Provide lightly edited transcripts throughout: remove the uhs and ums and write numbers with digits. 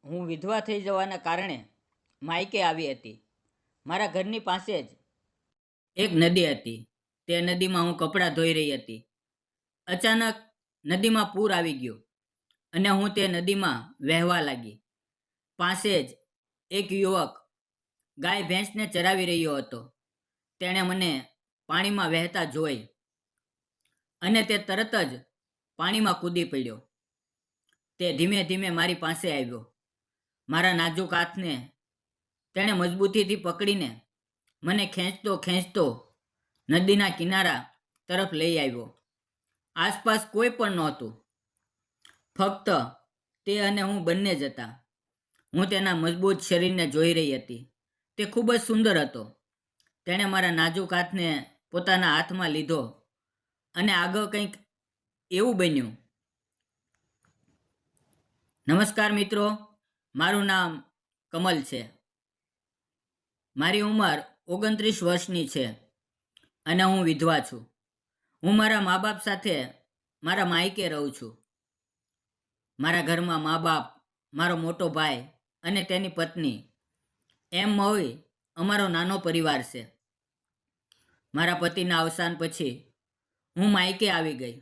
હું વિધવા થઈ જવાના કારણે માયકે આવી હતી. મારા ઘરની પાસે જ એક નદી હતી. તે નદીમાં હું કપડાં ધોઈ રહી હતી. અચાનક નદીમાં પૂર આવી ગયું અને હું તે નદીમાં વહેવા લાગી. પાસે જ એક યુવક ગાય ભેંસને ચરાવી રહ્યો હતો. તેણે મને પાણીમાં વહેતા જોઈ અને તે તરત જ પાણીમાં કૂદી પડ્યો. તે ધીમે ધીમે મારી પાસે આવ્યો. મારા નાજુક હાથને તેણે મજબૂતીથી પકડીને મને ખેંચતો ખેંચતો નદીના કિનારા તરફ લઈ આવ્યો. આસપાસ કોઈ પણ નહોતું, ફક્ત તે અને હું બંને જ હતા. હું તેના મજબૂત શરીરને જોઈ રહી હતી. તે ખૂબ જ સુંદર હતો. તેણે મારા નાજુક હાથને પોતાના હાથમાં લીધો અને આગળ કંઈક એવું બન્યું. નમસ્કાર મિત્રો, મારું નામ કમલ છે. મારી ઉંમર 29 વર્ષની છે અને હું વિધવા છું. હું મારા મા બાપ સાથે મારા માયકે રહું છું. મારા ઘરમાં મા બાપ, મારો મોટો ભાઈ અને તેની પત્ની, એમ મળી અમારો નાનો પરિવાર છે. મારા પતિના અવસાન પછી હું માયકે આવી ગઈ,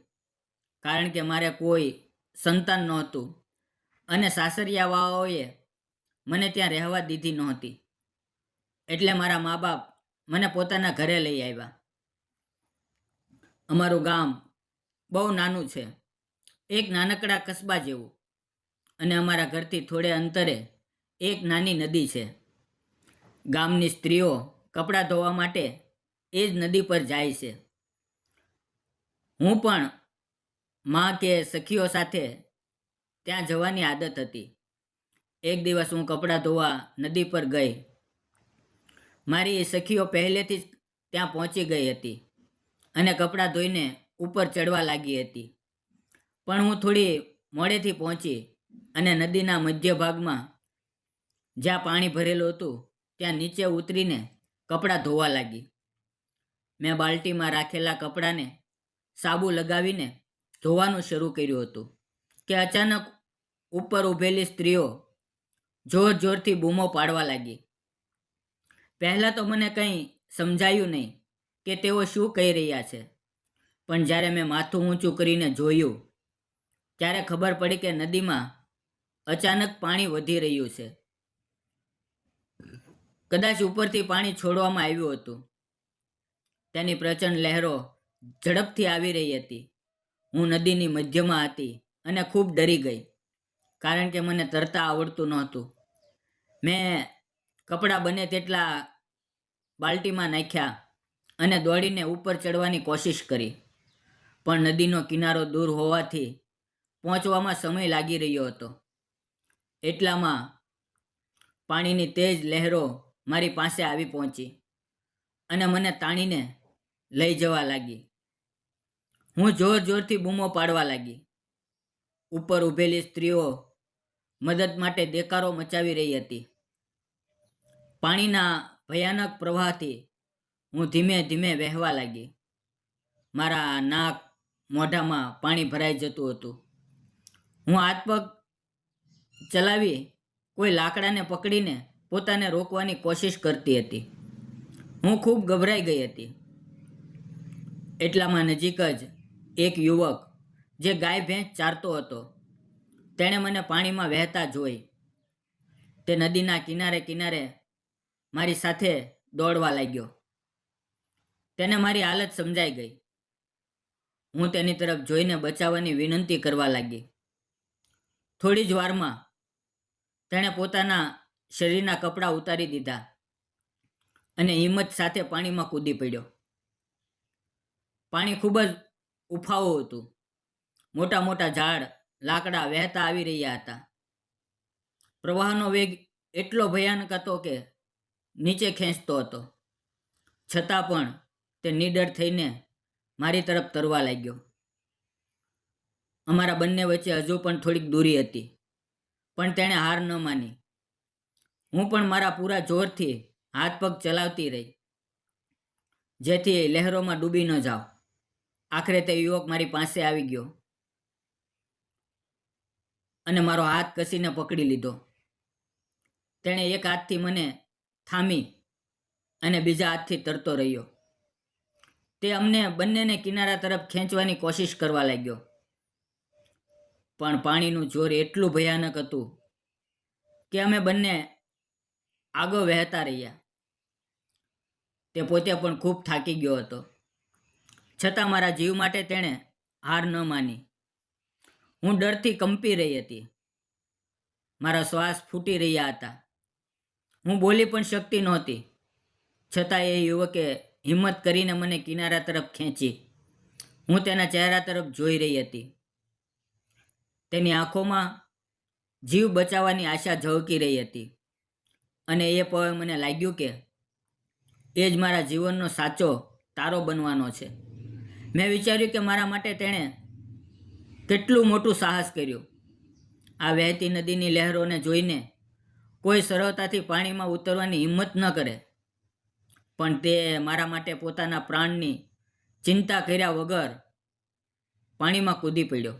કારણ કે મારે કોઈ સંતાન નહોતું અને સાસરિયાવાળાઓએ મને ત્યાં રહેવા દીધી નહોતી. એટલે મારા મા બાપ મને પોતાના ઘરે લઈ આવ્યા. અમારું ગામ બહુ નાનું છે, એક નાનકડા કસ્બા જેવું, અને અમારા ઘરથી થોડે અંતરે એક નાની નદી છે. ગામની સ્ત્રીઓ કપડાં ધોવા માટે એ જ નદી પર જાય છે. હું પણ માં કે સખીઓ સાથે ત્યાં જવાની આદત હતી. એક દિવસ હું કપડાં ધોવા નદી પર ગઈ. મારી સખીઓ પહેલેથી જ ત્યાં પહોંચી ગઈ હતી અને કપડાં ધોઈને ઉપર ચડવા લાગી હતી. પણ હું થોડી મોડેથી પહોંચી અને નદીના મધ્ય ભાગમાં જ્યાં પાણી ભરેલું હતું ત્યાં નીચે ઉતરીને કપડાં ધોવા લાગી. મેં બાલ્ટીમાં રાખેલા કપડાને સાબુ લગાવીને ધોવાનું શરૂ કર્યું હતું કે અચાનક ઉપર ઊભેલી સ્ત્રીઓ જોર જોરથી બૂમો પાડવા લાગી. પહેલાં તો મને કંઈ સમજાયું નહીં કે તેઓ શું કહી રહ્યા છે, પણ જ્યારે મેં માથું ઊંચું કરીને જોયું ત્યારે ખબર પડી કે નદીમાં અચાનક પાણી વધી રહ્યું છે. કદાચ ઉપરથી પાણી છોડવામાં આવ્યું હતું. તેની પ્રચંડ લહેરો ઝડપથી આવી રહી હતી. હું નદીની મધ્યમાં હતી અને ખૂબ ડરી ગઈ, કારણ કે મને તરતા આવડતું નહોતું. મેં કપડાં બને તેટલા બાલ્ટીમાં નાખ્યા અને દોડીને ઉપર ચડવાની કોશિશ કરી, પણ નદીનો કિનારો દૂર હોવાથી પહોંચવામાં સમય લાગી રહ્યો હતો. એટલામાં પાણીની તેજ લહેરો મારી પાસે આવી પહોંચી અને મને તાણીને લઈ જવા લાગી. હું જોર જોરથી બૂમો પાડવા લાગી. ઉપર ઊભેલી સ્ત્રીઓ મદદ માટે દેકારો મચાવી રહી હતી. પાણીના ભયાનક પ્રવાહથી હું ધીમે ધીમે વહેવા લાગી. મારા નાક, મોઢામાં પાણી ભરાઈ જતું હતું. હું હાથ પગ ચલાવી કોઈ લાકડાને પકડીને પોતાને રોકવાની કોશિશ કરતી હતી. હું ખૂબ ગભરાઈ ગઈ હતી. એટલામાં નજીક જ એક યુવક જે ગાય ભેંસ ચારતો હતો, તેણે મને પાણીમાં વહેતા જોઈ. તે નદીના કિનારે કિનારે મારી સાથે દોડવા લાગ્યો. તેને મારી હાલત સમજાઈ ગઈ. હું તેની તરફ જોઈને બચાવવાની વિનંતી કરવા લાગી. થોડી જ વારમાં તેણે પોતાના શરીરના કપડાં ઉતારી દીધા અને હિંમત સાથે પાણીમાં કૂદી પડ્યો. પાણી ખૂબ જ ઉફાળું હતું. મોટા મોટા ઝાડ, લાકડા વહેતા આવી રહ્યા હતા. પ્રવાહનો વેગ એટલો ભયાનક હતો કે નીચે ખેંચતો હતો. છતાં પણ તે નીડર થઈને મારી તરફ તરવા લાગ્યો. અમારા બંને વચ્ચે હજુ પણ થોડીક દૂરી હતી, પણ તેણે હાર ન માની. હું પણ મારા પૂરા જોરથી હાથ પગ ચલાવતી રહી, જેથી લહેરોમાં ડૂબી ન જાઉં. આખરે તે યુવક મારી પાસે આવી ગયો અને મારો હાથ કસીને પકડી લીધો. તેણે એક હાથથી મને થામી અને બીજા હાથથી તરતો રહ્યો. તે અમને બંનેને કિનારા તરફ ખેંચવાની કોશિશ કરવા લાગ્યો, પણ પાણીનું જોર એટલું ભયાનક હતું કે અમે બંને આગળ વહેતા રહ્યા. તે પોતે પણ ખૂબ થાકી ગયો હતો, છતાં મારા જીવ માટે તેણે હાર ન માની. હું ડરથી કંપી રહી હતી. મારા શ્વાસ ફૂટી રહ્યા હતા. હું બોલી પણ શકતી નહોતી. છતાં એ યુવકે હિંમત કરીને મને કિનારા તરફ ખેંચી. હું તેના ચહેરા તરફ જોઈ રહી હતી. તેની આંખોમાં જીવ બચાવવાની આશા ઝળકી રહી હતી, અને એ પળે મને લાગ્યું કે એ જ મારા જીવનનો સાચો તારો બનવાનો છે. મેં વિચાર્યું કે મારા માટે તેણે કેટલું મોટું સાહસ કર્યું. આ વહેતી નદીની લહેરોને જોઈને કોઈ સરળતાથી પાણીમાં ઉતરવાની હિંમત ન કરે, પણ તે મારા માટે પોતાના પ્રાણની ચિંતા કર્યા વગર પાણીમાં કૂદી પડ્યો.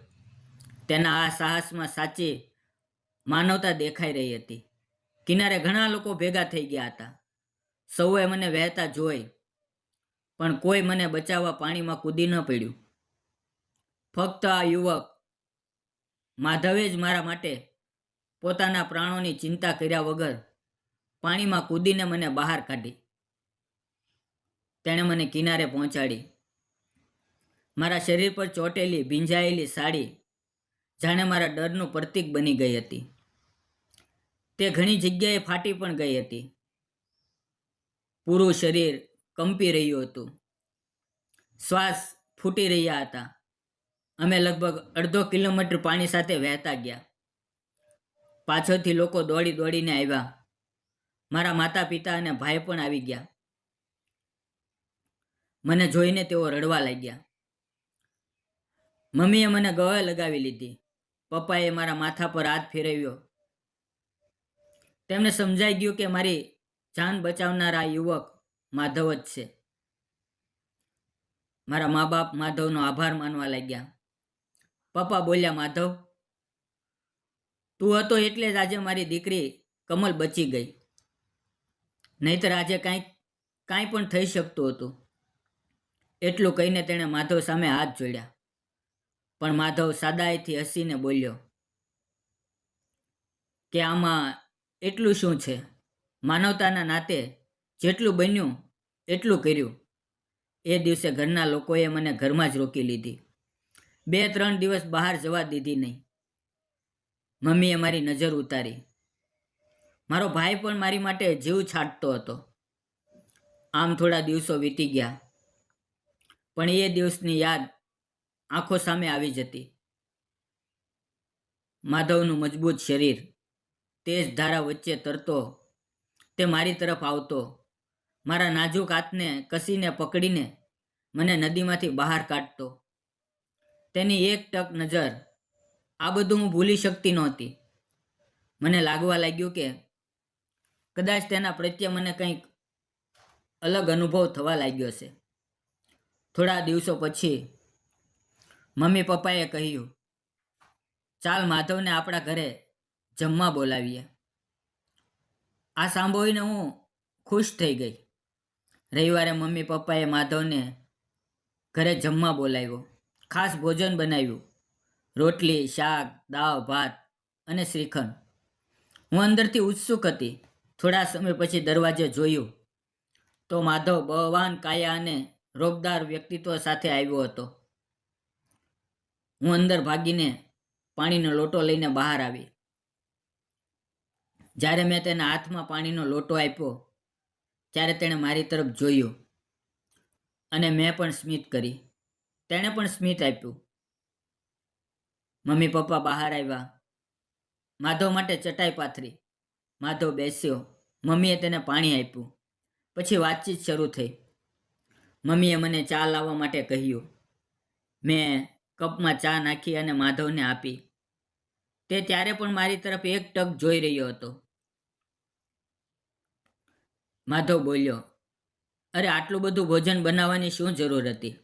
તેના આ સાહસમાં સાચી માનવતા દેખાઈ રહી હતી. કિનારે ઘણા લોકો ભેગા થઈ ગયા હતા. સૌએ મને વહેતા જોઈ, પણ કોઈ મને બચાવવા પાણીમાં કૂદી ન પડ્યું. ફક્ત આ યુવક માધવે જ મારા માટે પોતાના પ્રાણોની ચિંતા કર્યા વગર પાણીમાં કૂદીને મને બહાર કાઢી. તેણે મને કિનારે પહોંચાડી. મારા શરીર પર ચોંટેલી ભીંજાયેલી સાડી જાણે મારા ડરનું પ્રતીક બની ગઈ હતી. તે ઘણી જગ્યાએ ફાટી પણ ગઈ હતી. પૂરું શરીર કંપી રહ્યું હતું. શ્વાસ ફૂટી રહ્યા હતા. અમે લગભગ અડધો કિલોમીટર પાણી સાથે વહેતા ગયા. પાછળથી લોકો દોડી દોડીને આવ્યા. મારા માતા પિતા અને ભાઈ પણ આવી ગયા. મને જોઈને તેઓ રડવા લાગ્યા. મમ્મીએ મને ગળે લગાવી લીધી. પપ્પાએ મારા માથા પર હાથ ફેરવ્યો. તેમને સમજાઈ ગયું કે મારી જાન બચાવનાર આ યુવક માધવ જ છે. મારા મા બાપ માધવનો આભાર માનવા લાગ્યા. પપ્પા બોલ્યા, માધવ, તું હતો એટલે જ આજે મારી દીકરી કમલ બચી ગઈ, નહીતર આજે કાંઈ પણ થઈ શકતું હતું. એટલું કહીને તેણે માધવ સામે હાથ જોડ્યા. પણ માધવ સાદાઈથી હસીને બોલ્યો કે આમાં એટલું શું છે? માનવતાના નાતે જેટલું બન્યું એટલું કર્યું. એ દિવસે ઘરના લોકોએ મને ઘરમાં જ રોકી લીધી. 2-3 દિવસ બહાર જવા દીધી નહીં. મમ્મીએ મારી નજર ઉતારી. મારો ભાઈ પણ મારી માટે જીવ છાંટતો હતો. આમ થોડા દિવસો વીતી ગયા, પણ એ દિવસની યાદ આંખો સામે આવી જતી. માધવનું મજબૂત શરીર તેજ ધારા વચ્ચે તરતો તે મારી તરફ આવતો. મારા નાજુક હાથને કસીને પકડીને મને નદીમાંથી બહાર કાઢતો. તેની એક ટક નજર, આ બધું હું ભૂલી શકતી નહોતી. મને લાગવા લાગ્યું કે કદાચ તેના પ્રત્યે મને કંઈક અલગ અનુભવ થવા લાગ્યો છે. થોડા દિવસો પછી મમ્મી પપ્પાએ કહ્યું, ચાલ માધવને આપણા ઘરે જમવા બોલાવીએ. આ સાંભળીને હું ખુશ થઈ ગઈ. રવિવારે મમ્મી પપ્પાએ માધવને ઘરે જમવા બોલાવ્યો. ખાસ ભોજન બનાવ્યું. રોટલી, શાક, દાળ, ભાત અને શ્રીખંડ. હું અંદરથી ઉત્સુક હતી. થોડા સમય પછી દરવાજે જોયું તો માધવ બળવાન કાયા અને રોબદાર વ્યક્તિત્વ સાથે આવ્યો હતો. હું અંદર ભાગીને પાણીનો લોટો લઈને બહાર આવી. જ્યારે મેં તેના હાથમાં પાણીનો લોટો આપ્યો ત્યારે તેણે મારી તરફ જોયું અને મેં પણ સ્મિત કરી. તેણે પણ સ્મિત આપ્યું. મમ્મી પપ્પા બહાર આવ્યા. માધવ માટે ચટાઈ પાથરી. માધવ બેસ્યો. મમ્મીએ તેને પાણી આપ્યું. પછી વાતચીત શરૂ થઈ. મમ્મીએ મને ચા લાવવા માટે કહ્યું. મેં કપમાં ચા નાખી અને માધવને આપી. તે ત્યારે પણ મારી તરફ એક ટક જોઈ રહ્યો હતો. માધવ બોલ્યો, અરે આટલું બધું ભોજન બનાવવાની શું જરૂર હતી?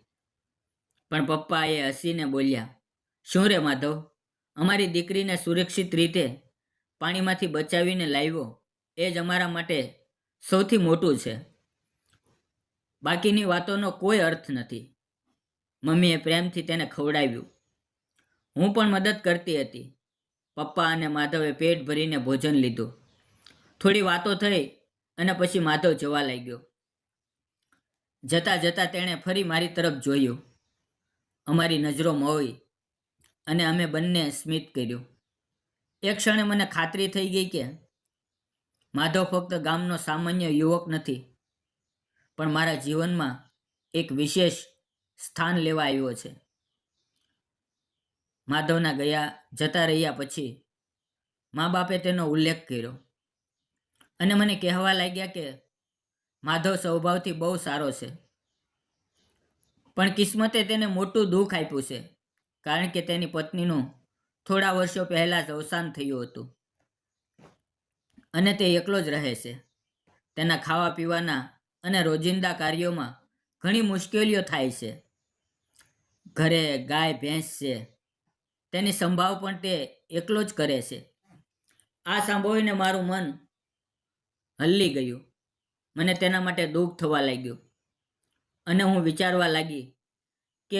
પણ પપ્પા એ હસીને બોલ્યા, શું રે માધવ, અમારી દીકરીને સુરક્ષિત રીતે પાણીમાંથી બચાવીને લાવ્યો એ જ અમારા માટે સૌથી મોટું છે. બાકીની વાતોનો કોઈ અર્થ નથી. મમ્મીએ પ્રેમથી તેને ખવડાવ્યું. હું પણ મદદ કરતી હતી. પપ્પા અને માધવે પેટ ભરીને ભોજન લીધું. થોડી વાતો થઈ અને પછી માધવ જવા લાગ્યો. જતાં જતાં તેણે ફરી મારી તરફ જોયું. અમારી નજરો મોઈ અને અમે બંને સ્મિત કર્યું. એક ક્ષણે મને ખાતરી થઈ ગઈ કે માધવ ફક્ત ગામનો સામાન્ય યુવક નથી, પણ મારા જીવનમાં એક વિશેષ સ્થાન લેવા આવ્યો છે. માધવના જતા રહ્યા પછી મા બાપે તેનો ઉલ્લેખ કર્યો અને મને કહેવા લાગ્યા કે માધવ સ્વભાવથી બહુ સારો છે, પણ કિસ્મતે તેને મોટું દુઃખ આપ્યું છે, કારણ કે તેની પત્નીનું થોડા વર્ષો પહેલાં જ અવસાન થયું હતું અને તે એકલો જ રહે છે. તેના ખાવા પીવાના અને રોજિંદા કાર્યોમાં ઘણી મુશ્કેલીઓ થાય છે. ઘરે ગાય ભેંસ છે, તેની સંભાળ પણ તે એકલો જ કરે છે. આ સાંભળીને મારું મન હલ્લી ગયું. મને તેના માટે દુઃખ થવા લાગ્યું અને હું વિચારવા લાગી કે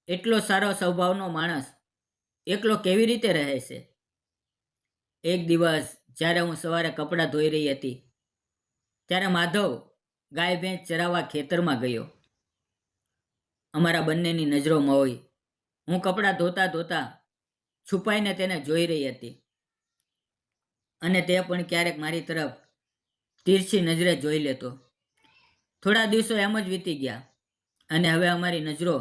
એટલો સારો સ્વભાવનો માણસ એકલો કેવી રીતે રહે છે. એક દિવસ જ્યારે હું સવારે કપડાં ધોઈ રહી હતી, ત્યારે માધવ ગાય ભેંસ ચરાવવા ખેતરમાં ગયો. અમારા બંનેની નજરો મોઈ. હું કપડાં ધોતા ધોતા છુપાઈને તેને જોઈ રહી હતી અને તે પણ ક્યારેક મારી તરફ તીરછી નજરે જોઈ લેતો. થોડા દિવસો એમ જ વીતી ગયા અને હવે અમારી નજરો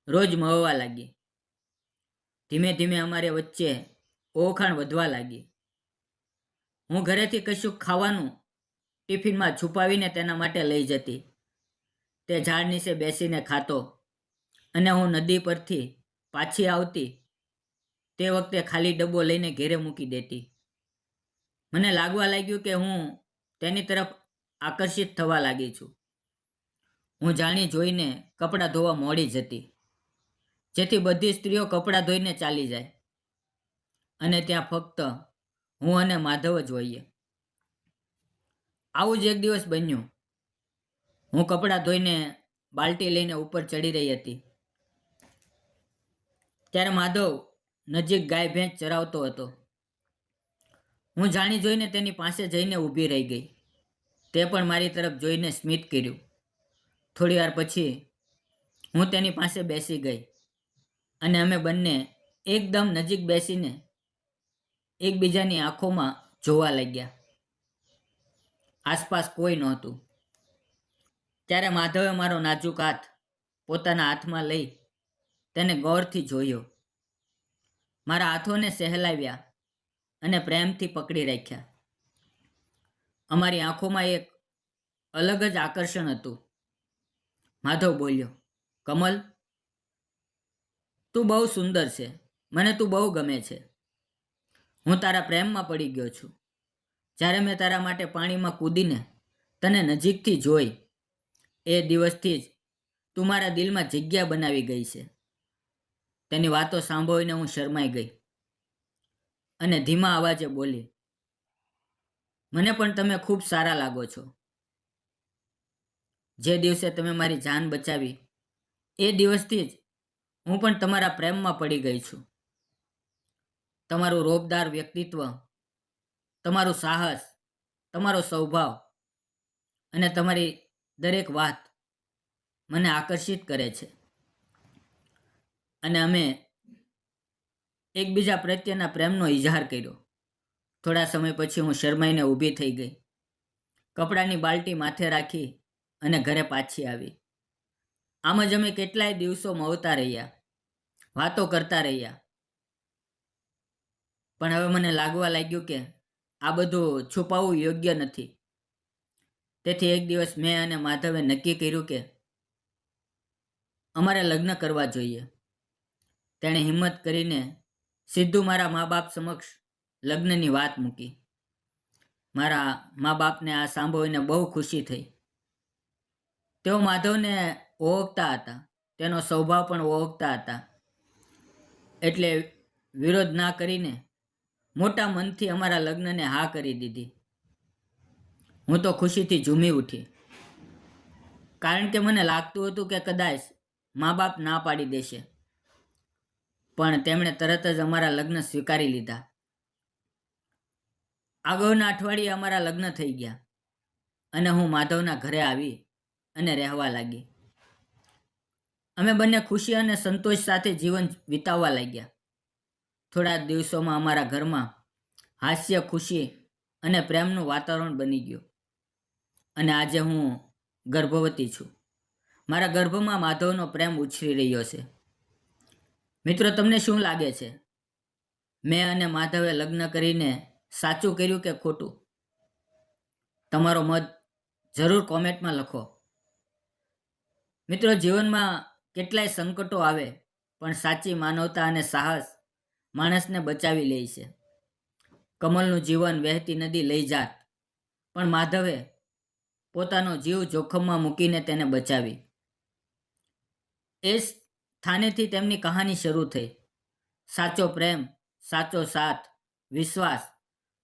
રોજ મળવા લાગી. ધીમે ધીમે અમારી વચ્ચે ઓળખાણ વધવા લાગી. હું ઘરેથી કશુંક ખાવાનું ટિફિનમાં છુપાવીને તેના માટે લઈ જતી. તે ઝાડ નીચે બેસીને ખાતો અને હું નદી પરથી પાછી આવતી તે વખતે ખાલી ડબ્બો લઈને ઘેરે મૂકી દેતી. મને લાગવા લાગ્યું કે હું તેની તરફ આકર્ષિત થવા લાગી છું. હું જાણી જોઈને કપડાં ધોવા મોડી જતી, જેથી બધી સ્ત્રીઓ કપડાં ધોઈને ચાલી જાય અને ત્યાં ફક્ત હું અને માધવ જ હોઈએ. આવું જ એક દિવસ બન્યું. હું કપડાં ધોઈને બાલ્ટી લઈને ઉપર ચડી રહી હતી, ત્યારે માધવ નજીક ગાય ભેંસ ચરાવતો હતો. હું જાણી જોઈને તેની પાસે જઈને ઊભી રહી ગઈ. તે પણ મારી તરફ જોઈને સ્મિત કર્યું. થોડી વાર પછી હું તેની પાસે બેસી ગઈ અને અમે બંને એકદમ નજીક બેસીને એકબીજાની આંખોમાં જોવા લાગ્યા. આસપાસ કોઈ નહોતું. ત્યારે માધવે મારો નાજુક હાથ પોતાના હાથમાં લઈ તેને ગૌરથી જોયો. મારા હાથોને સહેલાવ્યા અને પ્રેમથી પકડી રાખ્યા. અમારી આંખોમાં એક અલગ જ આકર્ષણ હતું. માધવ બોલ્યો, કમલ, તું બહુ સુંદર છે. મને તું બહુ ગમે છે. હું તારા પ્રેમમાં પડી ગયો છું. જ્યારે મેં તારા માટે પાણીમાં કૂદીને તને નજીકથી જોઈ, એ દિવસથી જ તું મારા દિલમાં જગ્યા બનાવી ગઈ છે. તેની વાતો સાંભળીને હું શરમાઈ ગઈ અને ધીમા અવાજે બોલી, મને પણ તમે ખૂબ સારા લાગો છો. જે દિવસે તમે મારી જાન બચાવી, એ દિવસથી જ હું પણ તમારા પ્રેમમાં પડી ગઈ છું. તમારું રોબદાર વ્યક્તિત્વ, તમારું સાહસ, તમારો સ્વભાવ અને તમારી દરેક વાત મને આકર્ષિત કરે છે. અને અમે એકબીજા પ્રત્યેના પ્રેમનો ઇઝહાર કર્યો. થોડા સમય પછી હું શરમાઈને ઊભી થઈ ગઈ. કપડાની બાલ્ટી માથે રાખી અને ઘરે પાછી આવી. આમ જ અમે કેટલાય દિવસો મળતા રહ્યા, વાતો કરતા રહ્યા. પણ હવે મને લાગવા લાગ્યું કે આ બધું છુપાવવું યોગ્ય નથી. તેથી એક દિવસ મેં અને માધવે નક્કી કર્યું કે અમારે લગ્ન કરવા જોઈએ. તેણે હિંમત કરીને સીધું મારા મા બાપ સમક્ષ લગ્નની વાત મૂકી. મારા મા બાપને આ સાંભળીને બહુ ખુશી થઈ. તેઓ માધવને ઓળખતા હતા, તેનો સ્વભાવ પણ ઓળખતા હતા, એટલે વિરોધ ના કરીને મોટા મનથી અમારા લગ્નને હા કરી દીધી. હું તો ખુશીથી ઝૂમી ઉઠી, કારણ કે મને લાગતું હતું કે કદાચ મા બાપ ના પાડી દેશે, પણ તેમણે તરત જ અમારા લગ્ન સ્વીકારી લીધા. આગળના અઠવાડિયે અમારા લગ્ન થઈ ગયા અને હું માધવના ઘરે આવી અને રહેવા લાગી. અમે બંને ખુશી અને સંતોષ સાથે જીવન વિતાવવા લાગ્યા. થોડા દિવસોમાં અમારા ઘરમાં હાસ્ય, ખુશી અને પ્રેમનું વાતાવરણ બની ગયું અને આજે હું ગર્ભવતી છું. મારા ગર્ભમાં માધવનો પ્રેમ ઉછરી રહ્યો છે. મિત્રો, તમને શું લાગે છે? મેં અને માધવે લગ્ન કરીને સાચું કર્યું કે ખોટું? તમારો મત જરૂર કોમેન્ટમાં લખો. મિત્રો, જીવનમાં કેટલાય સંકટો આવે, પણ સાચી માનવતા અને સાહસ માણસને બચાવી લે છે. કમલનું જીવન વહેતી નદી લઈ જાત, પણ માધવે પોતાનો જીવ જોખમમાં મૂકીને તેને બચાવી. એ સ્થાનેથી તેમની કહાની શરૂ થઈ. સાચો પ્રેમ, સાચો સાથ, વિશ્વાસ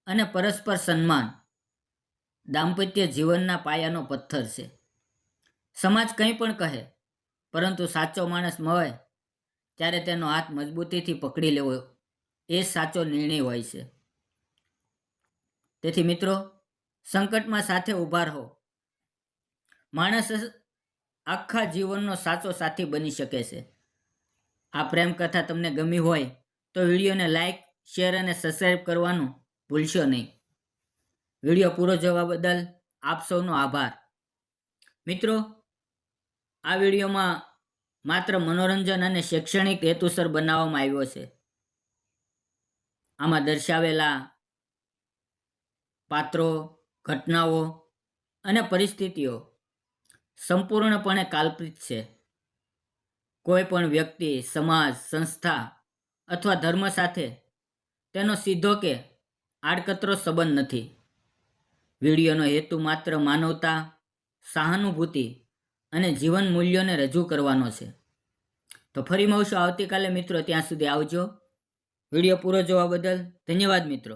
અને પરસ્પર સન્માન દાંપત્ય જીવનના પાયાનો પથ્થર છે. સમાજ કંઈ પણ કહે, પરંતુ સાચો માણસ મળે ત્યારે તેનો હાથ મજબૂતીથી પકડી લેવો એ સાચો નિર્ણય હોય છે. તેથી મિત્રો, સંકટમાં સાથે ઊભા રહો. માણસ આખા જીવનનો સાચો સાથી બની શકે છે. આ પ્રેમ કથા તમને ગમી હોય તો વિડીયોને લાઈક, શેર અને સબસ્ક્રાઈબ કરવાનું ભૂલશો નહીં. વિડીયો પૂરો જોવા બદલ આપ સૌનો આભાર. મિત્રો, આ વિડીયોમાં માત્ર મનોરંજન અને શૈક્ષણિક હેતુસર બનાવવામાં આવ્યો છે. આમાં દર્શાવેલા પાત્રો, ઘટનાઓ અને પરિસ્થિતિઓ સંપૂર્ણપણે કાલ્પનિક છે. કોઈ પણ વ્યક્તિ, સમાજ, સંસ્થા અથવા ધર્મ સાથે તેનો સીધો કે આડકતરો સંબંધ નથી. વિડીયોનો હેતુ માત્ર માનવતા, સહાનુભૂતિ અને જીવન મૂલ્યોને રજૂ કરવાનો છે. તો ફરી મળશું આવતીકાલે મિત્રો. ત્યાં સુધી આવજો. વિડીયો પૂરો જોવા બદલ ધન્યવાદ મિત્રો.